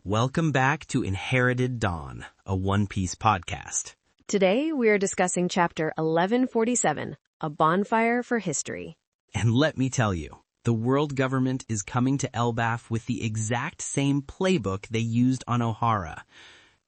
Welcome back to Inherited Dawn, a One Piece podcast. Today, we are discussing Chapter 1147, A Bonfire for History. And let me tell you, the world government is coming to Elbaph with the exact same playbook they used on Ohara.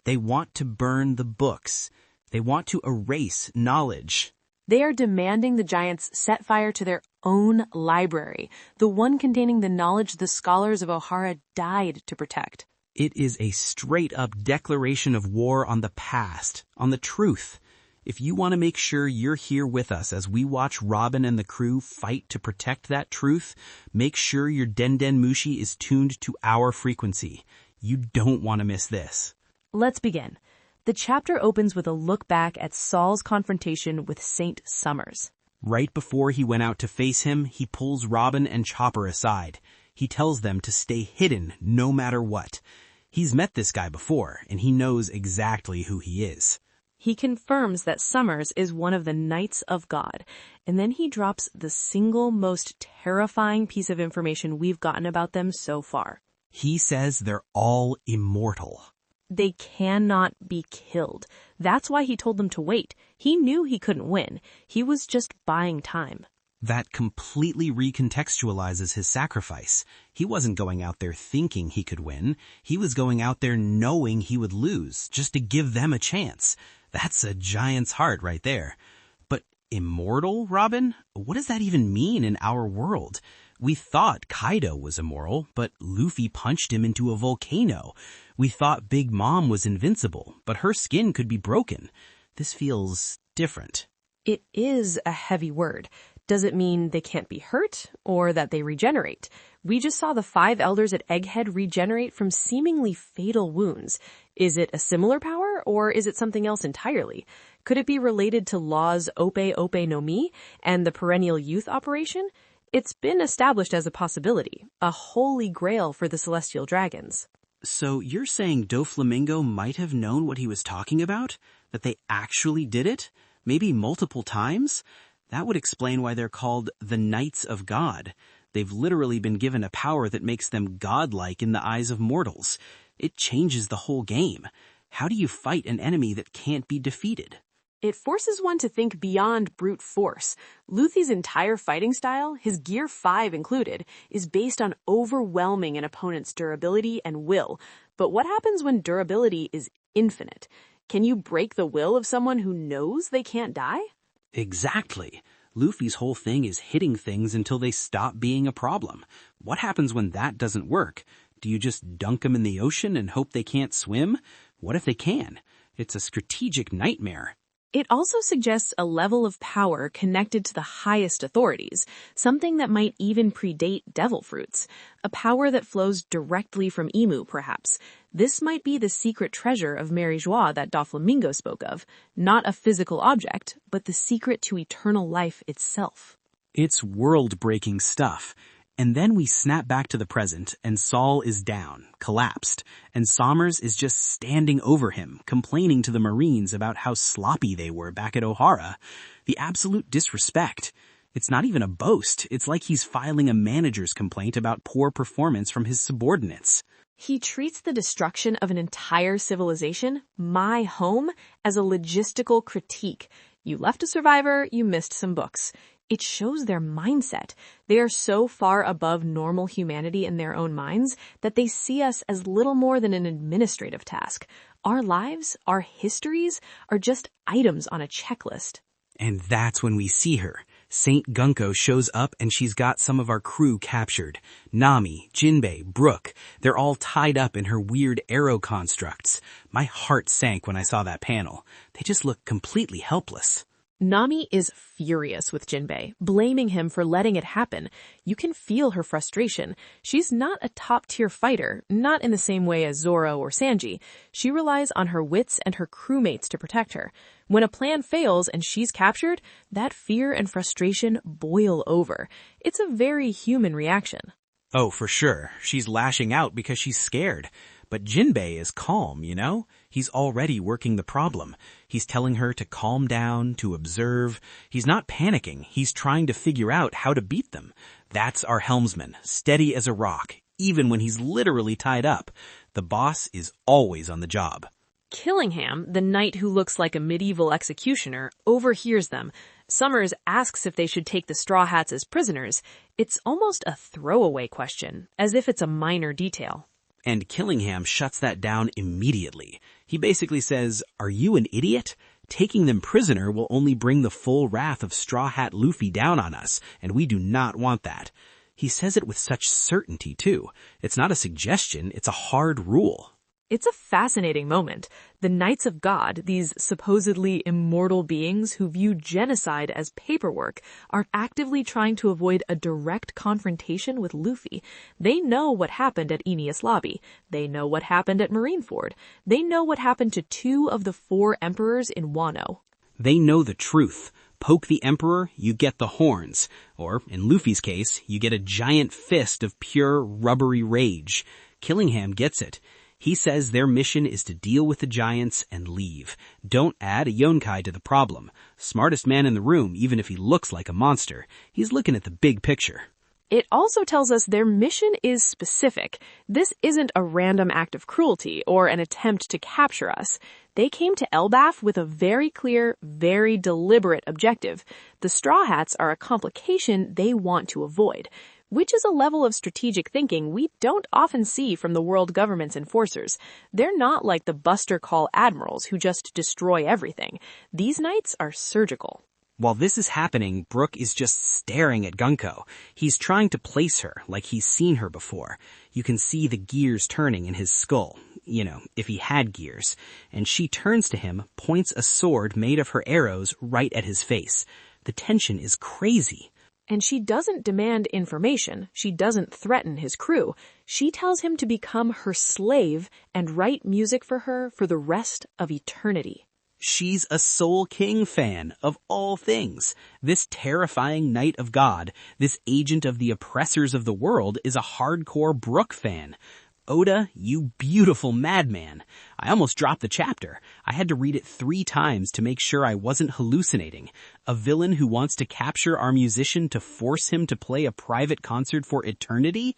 They want to burn the books. They want to erase knowledge. They are demanding the giants set fire to their own library, the one containing the knowledge the scholars of Ohara died to protect. It is a straight-up declaration of war on the past, on the truth. If you want to make sure you're here with us as we watch Robin and the crew fight to protect that truth, make sure your Den Mushi is tuned to our frequency. You don't want to miss this. Let's begin. The chapter opens with a look back at Saul's confrontation with Saint Sommers. Right before he went out to face him, he pulls Robin and Chopper aside. He tells them to stay hidden no matter what. He's met this guy before, and he knows exactly who he is. He confirms that Sommers is one of the Knights of God, and then he drops the single most terrifying piece of information we've gotten about them so far. He says they're all immortal. They cannot be killed. That's why he told them to wait. He knew he couldn't win. He was just buying time. That completely recontextualizes his sacrifice. He wasn't going out there thinking he could win. He was going out there knowing he would lose, just to give them a chance. That's a giant's heart right there. But immortal, Robin? What does that even mean in our world? We thought Kaido was immoral, but Luffy punched him into a volcano. We thought Big Mom was invincible, but her skin could be broken. This feels different. It is a heavy word. Does it mean they can't be hurt, or that they regenerate? We just saw the 5 elders at Egghead regenerate from seemingly fatal wounds. Is it a similar power, or is it something else entirely? Could it be related to Law's Ope Ope no Mi and the Perennial Youth operation? It's been established as a possibility, a holy grail for the Celestial Dragons. So you're saying Doflamingo might have known what he was talking about? That they actually did it? Maybe multiple times? That would explain why they're called the Knights of God. They've literally been given a power that makes them godlike in the eyes of mortals. It changes the whole game. How do you fight an enemy that can't be defeated? It forces one to think beyond brute force. Luffy's entire fighting style, his Gear 5 included, is based on overwhelming an opponent's durability and will. But what happens when durability is infinite? Can you break the will of someone who knows they can't die? Exactly. Luffy's whole thing is hitting things until they stop being a problem. What happens when that doesn't work? Do you just dunk them in the ocean and hope they can't swim? What if they can? It's a strategic nightmare. It also suggests a level of power connected to the highest authorities, something that might even predate devil fruits, a power that flows directly from Imu, perhaps. This might be the secret treasure of Mary Joie that Doflamingo spoke of, not a physical object, but the secret to eternal life itself. It's world-breaking stuff. And then we snap back to the present, and Saul is down, collapsed, and Sommers is just standing over him, complaining to the Marines about how sloppy they were back at Ohara. The absolute disrespect. It's not even a boast. It's like he's filing a manager's complaint about poor performance from his subordinates. He treats the destruction of an entire civilization, my home, as a logistical critique. You left a survivor, you missed some books. It shows their mindset. They are so far above normal humanity in their own minds that they see us as little more than an administrative task. Our lives, our histories, are just items on a checklist. And that's when we see her. Saint Gunko shows up and she's got some of our crew captured. Nami, Jinbei, Brook, they're all tied up in her weird arrow constructs. My heart sank when I saw that panel. They just look completely helpless. Nami is furious with Jinbei, blaming him for letting it happen. You can feel her frustration. She's not a top-tier fighter, not in the same way as Zoro or Sanji. She relies on her wits and her crewmates to protect her. When a plan fails and she's captured, that fear and frustration boil over. It's a very human reaction. Oh, for sure. She's lashing out because she's scared. But Jinbei is calm, you know? He's already working the problem. He's telling her to calm down, to observe. He's not panicking. He's trying to figure out how to beat them. That's our helmsman, steady as a rock, even when he's literally tied up. The boss is always on the job. Killingham, the knight who looks like a medieval executioner, overhears them. Sommers asks if they should take the Straw Hats as prisoners. It's almost a throwaway question, as if it's a minor detail. And Killingham shuts that down immediately. He basically says, "Are you an idiot? Taking them prisoner will only bring the full wrath of Straw Hat Luffy down on us, and we do not want that." He says it with such certainty, too. It's not a suggestion, it's a hard rule. It's a fascinating moment. The Knights of God, these supposedly immortal beings who view genocide as paperwork, are actively trying to avoid a direct confrontation with Luffy. They know what happened at Enies Lobby. They know what happened at Marineford. They know what happened to 2 of the 4 emperors in Wano. They know the truth. Poke the emperor, you get the horns. Or, in Luffy's case, you get a giant fist of pure, rubbery rage. Killingham gets it. He says their mission is to deal with the giants and leave. Don't add a yonkai to the problem. Smartest man in the room, even if he looks like a monster. He's looking at the big picture. It also tells us their mission is specific. This isn't a random act of cruelty or an attempt to capture us. They came to Elbaph with a very clear, very deliberate objective. The Straw Hats are a complication they want to avoid, which is a level of strategic thinking we don't often see from the world government's enforcers. They're not like the Buster Call admirals who just destroy everything. These knights are surgical. While this is happening, Brook is just staring at Gunko. He's trying to place her like he's seen her before. You can see the gears turning in his skull. You know, if he had gears. And she turns to him, points a sword made of her arrows right at his face. The tension is crazy. And she doesn't demand information. She doesn't threaten his crew. She tells him to become her slave and write music for her for the rest of eternity. She's a Soul King fan, of all things. This terrifying Knight of God, this agent of the oppressors of the world, is a hardcore Brook fan. Oda, you beautiful madman. I almost dropped the chapter. I had to read it 3 times to make sure I wasn't hallucinating. A villain who wants to capture our musician to force him to play a private concert for eternity?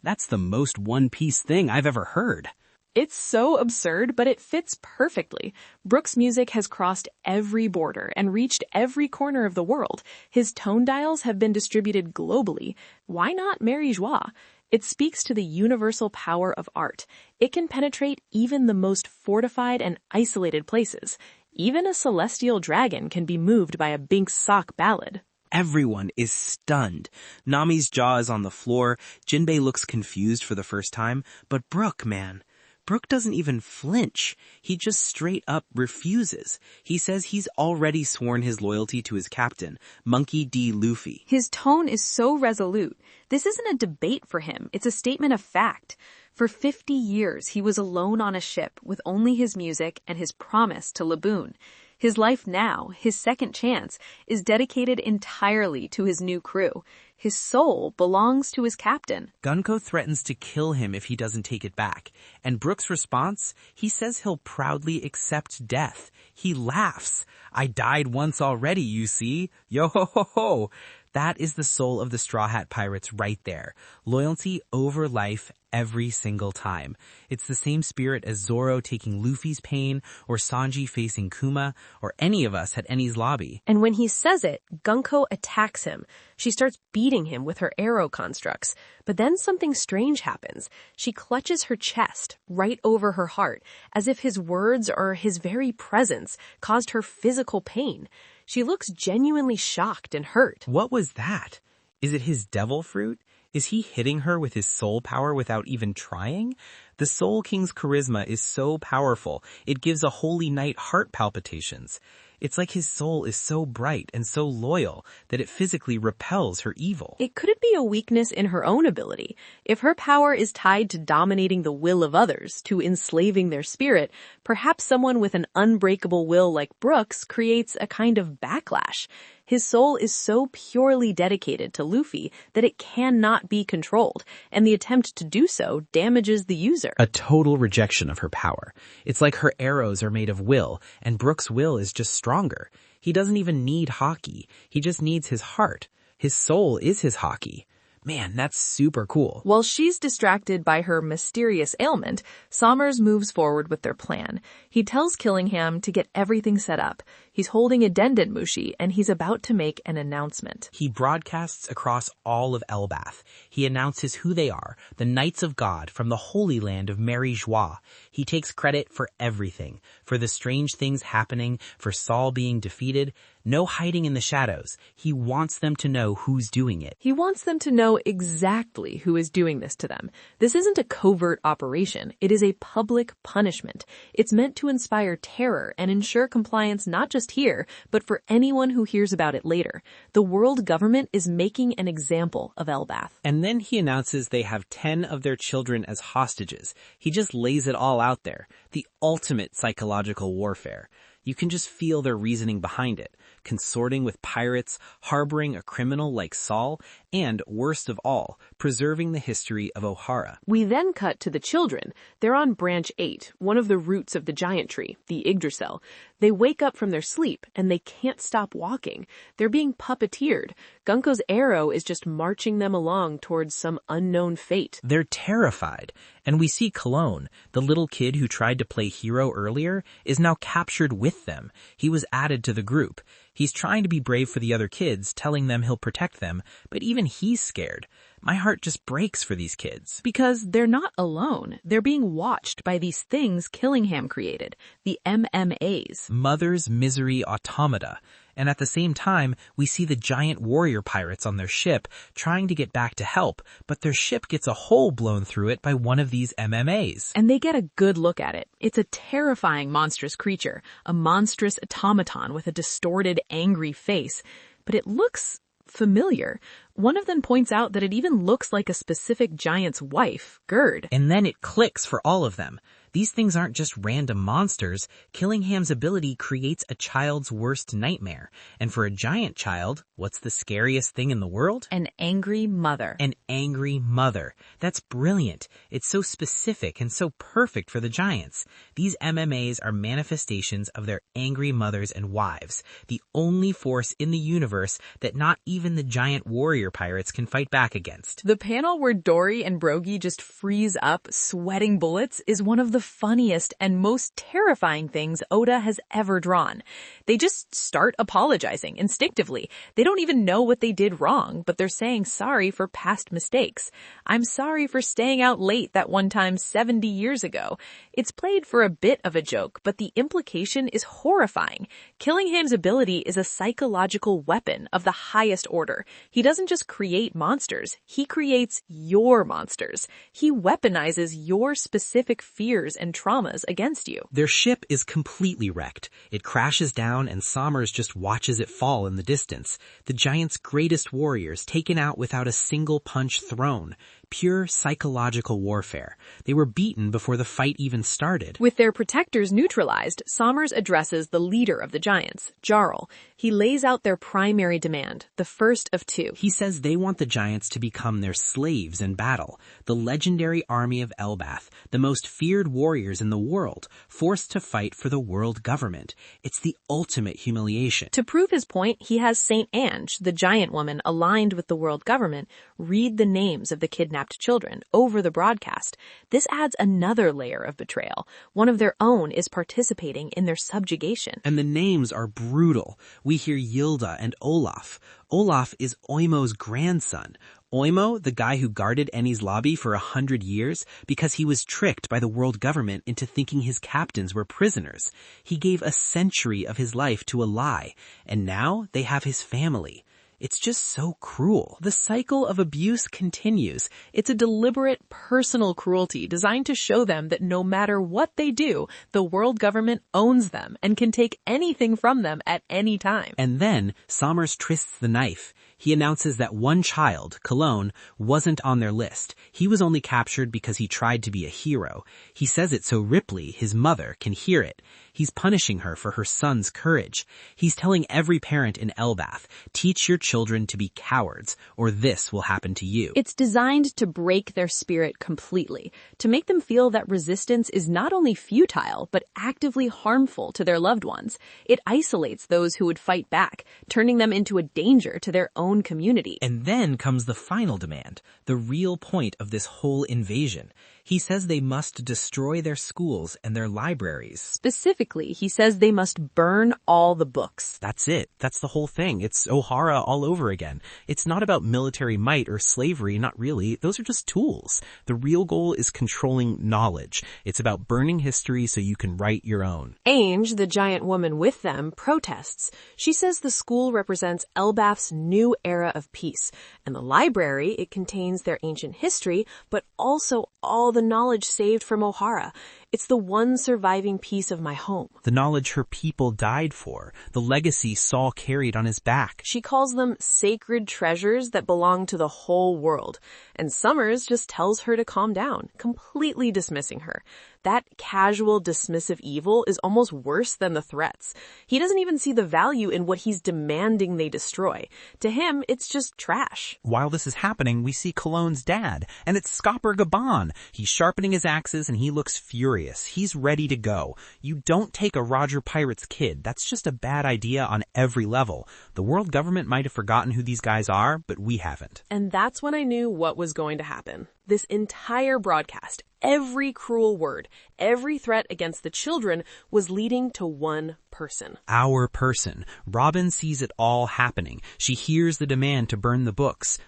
That's the most One Piece thing I've ever heard. It's so absurd, but it fits perfectly. Brook's music has crossed every border and reached every corner of the world. His tone dials have been distributed globally. Why not Mary Joie? It speaks to the universal power of art. It can penetrate even the most fortified and isolated places. Even a celestial dragon can be moved by a Binks sock ballad. Everyone is stunned. Nami's jaw is on the floor. Jinbei looks confused for the first time. But Brook, man. Brook doesn't even flinch. He just straight up refuses. He says he's already sworn his loyalty to his captain, Monkey D. Luffy. His tone is so resolute. This isn't a debate for him. It's a statement of fact. For 50 years, he was alone on a ship with only his music and his promise to Laboon. His life now, his second chance, is dedicated entirely to his new crew. His soul belongs to his captain. Gunko threatens to kill him if he doesn't take it back. And Brook's response? He says he'll proudly accept death. He laughs. I died once already, you see. Yo ho ho ho. That is the soul of the Straw Hat Pirates right there. Loyalty over life every single time. It's the same spirit as Zoro taking Luffy's pain, or Sanji facing Kuma, or any of us at Enies Lobby. And when he says it, Gunko attacks him. She starts beating him with her arrow constructs. But then something strange happens. She clutches her chest, right over her heart, as if his words or his very presence caused her physical pain. She looks genuinely shocked and hurt. What was that? Is it his devil fruit? Is he hitting her with his soul power without even trying? The Soul King's charisma is so powerful, it gives a holy knight heart palpitations. It's like his soul is so bright and so loyal that it physically repels her evil. Could it be a weakness in her own ability? If her power is tied to dominating the will of others, to enslaving their spirit, perhaps someone with an unbreakable will like Brook's creates a kind of backlash. His soul is so purely dedicated to Luffy that it cannot be controlled, and the attempt to do so damages the user. A total rejection of her power. It's like her arrows are made of will, and Brook's will is just stronger. He doesn't even need hockey. He just needs his heart. His soul is his hockey. Man, that's super cool. While she's distracted by her mysterious ailment, Sommers moves forward with their plan. He tells Killingham to get everything set up. He's holding a Dendenmushi, and he's about to make an announcement. He broadcasts across all of Elbaph. He announces who they are, the Knights of God from the Holy Land of Mary Joie. He takes credit for everything, for the strange things happening, for Saul being defeated. No hiding in the shadows. He wants them to know who's doing it. He wants them to know exactly who is doing this to them. This isn't a covert operation. It is a public punishment. It's meant to inspire terror and ensure compliance not just here, but for anyone who hears about it later. The world government is making an example of Elbaph. And then he announces they have 10 of their children as hostages. He just lays it all out there. The ultimate psychological warfare. You can just feel their reasoning behind it. Consorting with pirates, harboring a criminal like Saul, and, worst of all, preserving the history of Ohara. We then cut to the children. They're on branch 8, one of the roots of the giant tree, the Yggdrasil. They wake up from their sleep, and they can't stop walking. They're being puppeteered. Gunko's arrow is just marching them along towards some unknown fate. They're terrified. And we see Cologne, the little kid who tried to play hero earlier, is now captured with them. He was added to the group. He's trying to be brave for the other kids, telling them he'll protect them, but even he's scared. My heart just breaks for these kids. Because they're not alone. They're being watched by these things Killingham created, the MMAs. Mother's Misery Automata. And at the same time, we see the giant warrior pirates on their ship trying to get back to help, but their ship gets a hole blown through it by one of these MMAs. And they get a good look at it. It's a terrifying monstrous creature, a monstrous automaton with a distorted, angry face. But it looks familiar. One of them points out that it even looks like a specific giant's wife, Gerd. And then it clicks for all of them. These things aren't just random monsters. Killingham's ability creates a child's worst nightmare. And for a giant child, what's the scariest thing in the world? An angry mother. An angry mother. That's brilliant. It's so specific and so perfect for the giants. These MMAs are manifestations of their angry mothers and wives, the only force in the universe that not even the giant warrior pirates can fight back against. The panel where Dory and Brogy just freeze up, sweating bullets, is one of the funniest and most terrifying things Oda has ever drawn. They just start apologizing instinctively. They don't even know what they did wrong, but they're saying sorry for past mistakes. I'm sorry for staying out late that one time 70 years ago. It's played for a bit of a joke, but the implication is horrifying. Killingham's ability is a psychological weapon of the highest order. He doesn't just create monsters, he creates your monsters. He weaponizes your specific fears and traumas against you. Their ship is completely wrecked. It crashes down and Sommers just watches it fall in the distance. The giant's greatest warriors taken out without a single punch thrown. Pure psychological warfare. They were beaten before the fight even started. With their protectors neutralized, Sommers addresses the leader of the giants, Jarl. He lays out their primary demand, the first of two. He says they want the giants to become their slaves in battle. The legendary army of Elbaph, the most feared warriors in the world, forced to fight for the world government. It's the ultimate humiliation. To prove his point, he has Saint Ange, the giant woman aligned with the world government, read the names of the kidnapped children over the broadcast. This adds another layer of betrayal. One of their own is participating in their subjugation. And the names are brutal. We hear Yilda and Olaf. Olaf is Oimo's grandson. Oimo, the guy who guarded Eni's lobby for 100 years because he was tricked by the world government into thinking his captains were prisoners. He gave a century of his life to a lie, and now they have his family. It's just so cruel. The cycle of abuse continues. It's a deliberate, personal cruelty designed to show them that no matter what they do, the world government owns them and can take anything from them at any time. And then Sommers twists the knife. He announces that one child, Cologne, wasn't on their list. He was only captured because he tried to be a hero. He says it so Ripley, his mother, can hear it. He's punishing her for her son's courage. He's telling every parent in Elbaph, teach your children to be cowards, or this will happen to you. It's designed to break their spirit completely, to make them feel that resistance is not only futile, but actively harmful to their loved ones. It isolates those who would fight back, turning them into a danger to their own own community. And then comes the final demand, the real point of this whole invasion. He says they must destroy their schools and their libraries. Specifically, he says they must burn all the books. That's it. That's the whole thing. It's Ohara all over again. It's not about military might or slavery, not really. Those are just tools. The real goal is controlling knowledge. It's about burning history so you can write your own. Ainge, the giant woman with them, protests. She says the school represents Elbaph's new era of peace, and the library, it contains their ancient history, but also all the knowledge saved from Ohara. It's the one surviving piece of my home. The knowledge her people died for, the legacy Saul carried on his back. She calls them sacred treasures that belong to the whole world. And Sommers just tells her to calm down, completely dismissing her. That casual, dismissive evil is almost worse than the threats. He doesn't even see the value in what he's demanding they destroy. To him, it's just trash. While this is happening, we see Cologne's dad, and it's Scopper Gabon. He's sharpening his axes and he looks furious. He's ready to go. You don't take a Roger Pirate's kid. That's just a bad idea on every level. The world government might have forgotten who these guys are, but we haven't. And that's when I knew what was going to happen. This entire broadcast, every cruel word, every threat against the children was leading to one person. Our person. Robin sees it all happening. She hears the demand to burn the books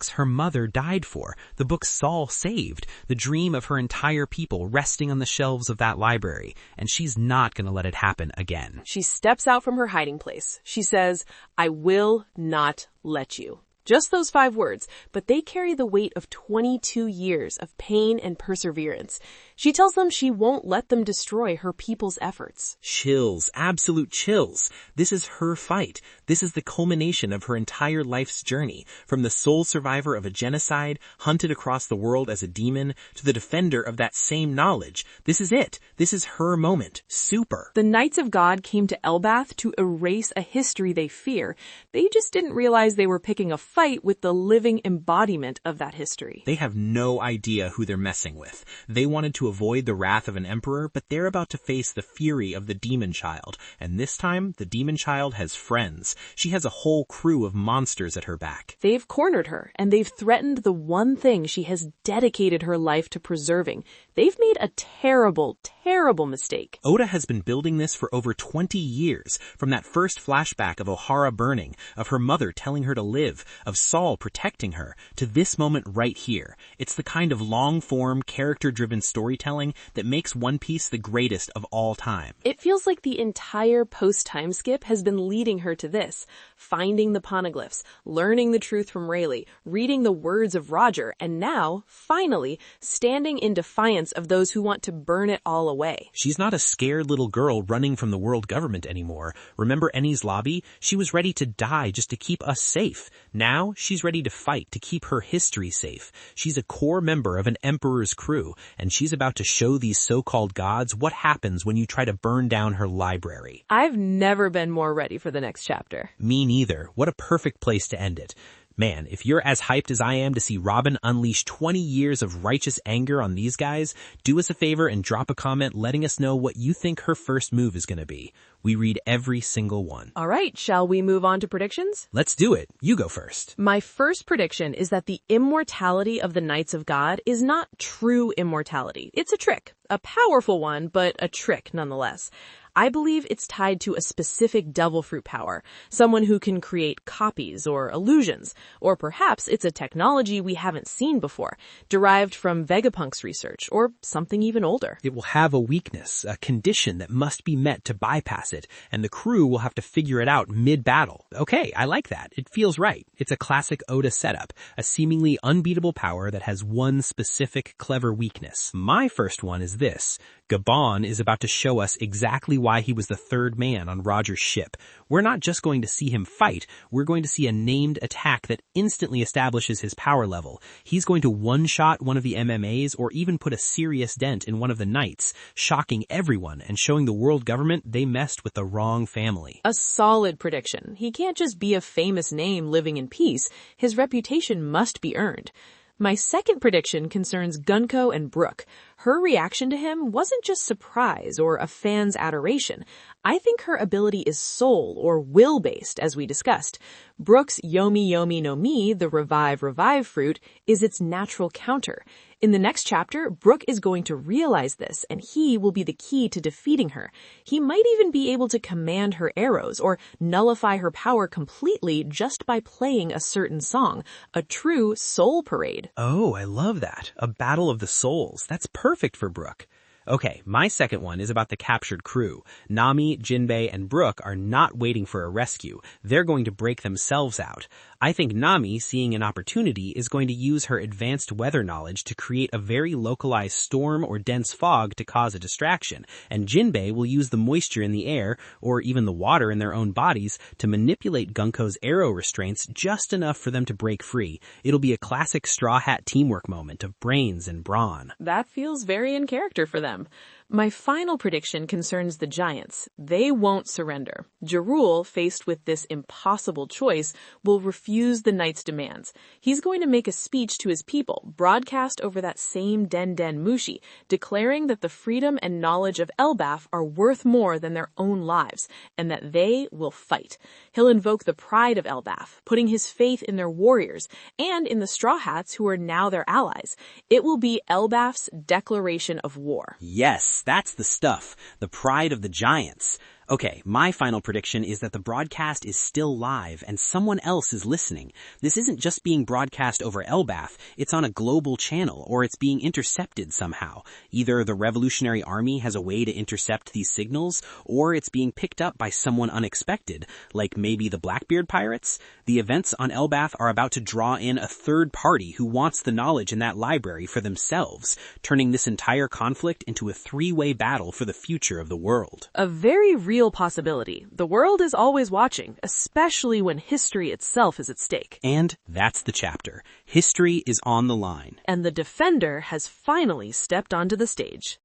her mother died for, the books Saul saved, the dream of her entire people resting on the shelves of that library, and she's not going to let it happen again. She steps out from her hiding place. She says, "I will not let you." Just those 5 words, but they carry the weight of 22 years of pain and perseverance. She tells them she won't let them destroy her people's efforts. Chills, absolute chills. This is her fight. This is the culmination of her entire life's journey, from the sole survivor of a genocide, hunted across the world as a demon, to the defender of that same knowledge. This is it. This is her moment. Super. The Knights of God came to Elbaph to erase a history they fear. They just didn't realize they were picking a fight with the living embodiment of that history. They have no idea who they're messing with. They wanted to avoid the wrath of an emperor, but they're about to face the fury of the demon child. And this time, the demon child has friends. She has a whole crew of monsters at her back. They've cornered her, and they've threatened the one thing she has dedicated her life to preserving. They've made a terrible, terrible mistake. Oda has been building this for over 20 years, from that first flashback of Ohara burning, of her mother telling her to live, of Saul protecting her, to this moment right here. It's the kind of long-form, character-driven storytelling that makes One Piece the greatest of all time. It feels like the entire post-time skip has been leading her to this, finding the poneglyphs, learning the truth from Rayleigh, reading the words of Roger, and now, finally, standing in defiance of those who want to burn it all away. She's not a scared little girl running from the world government anymore. Remember Enies Lobby? She was ready to die just to keep us safe. Now, she's ready to fight to keep her history safe. She's a core member of an emperor's crew, and she's about to show these so-called gods what happens when you try to burn down her library. I've never been more ready for the next chapter. Me neither. What a perfect place to end it. Man, if you're as hyped as I am to see Robin unleash 20 years of righteous anger on these guys, do us a favor and drop a comment letting us know what you think her first move is going to be. We read every single one. All right, shall we move on to predictions? Let's do it. You go first. My first prediction is that the immortality of the Knights of God is not true immortality. It's a trick. A powerful one, but a trick nonetheless. I believe it's tied to a specific devil fruit power, someone who can create copies or illusions, or perhaps it's a technology we haven't seen before, derived from Vegapunk's research, or something even older. It will have a weakness, a condition that must be met to bypass it, and the crew will have to figure it out mid-battle. Okay, I like that. It feels right. It's a classic Oda setup, a seemingly unbeatable power that has one specific clever weakness. My first one is this. Gabon is about to show us exactly why he was the third man on Roger's ship. We're not just going to see him fight, we're going to see a named attack that instantly establishes his power level. He's going to one-shot one of the MMAs or even put a serious dent in one of the knights, shocking everyone and showing the world government they messed with the wrong family. A solid prediction. He can't just be a famous name living in peace. His reputation must be earned. My second prediction concerns Gunko and Brook. Her reaction to him wasn't just surprise or a fan's adoration. I think her ability is soul or will-based, as we discussed. Brook's Yomi Yomi no Mi, the revive fruit, is its natural counter. In the next chapter, Brook is going to realize this, and he will be the key to defeating her. He might even be able to command her arrows or nullify her power completely just by playing a certain song, a true soul parade. Oh, I love that. A battle of the souls. That's perfect for Brook. Okay, my second one is about the captured crew. Nami, Jinbei, and Brook are not waiting for a rescue. They're going to break themselves out. I think Nami, seeing an opportunity, is going to use her advanced weather knowledge to create a very localized storm or dense fog to cause a distraction, and Jinbei will use the moisture in the air, or even the water in their own bodies, to manipulate Gunko's arrow restraints just enough for them to break free. It'll be a classic Straw Hat teamwork moment of brains and brawn. That feels very in character for them. My final prediction concerns the giants. They won't surrender. Jarul, faced with this impossible choice, will refuse the knight's demands. He's going to make a speech to his people, broadcast over that same Den Mushi, declaring that the freedom and knowledge of Elbaph are worth more than their own lives, and that they will fight. He'll invoke the pride of Elbaph, putting his faith in their warriors, and in the Straw Hats who are now their allies. It will be Elbaph's declaration of war. Yes, that's the stuff. The pride of the giants. Okay, my final prediction is that the broadcast is still live and someone else is listening. This isn't just being broadcast over Elbaph, it's on a global channel, or it's being intercepted somehow. Either the Revolutionary Army has a way to intercept these signals, or it's being picked up by someone unexpected, like maybe the Blackbeard pirates. The events on Elbaph are about to draw in a third party who wants the knowledge in that library for themselves, turning this entire conflict into a three-way battle for the future of the world. A very real possibility. The world is always watching, especially when history itself is at stake. And that's the chapter. History is on the line. And the defender has finally stepped onto the stage.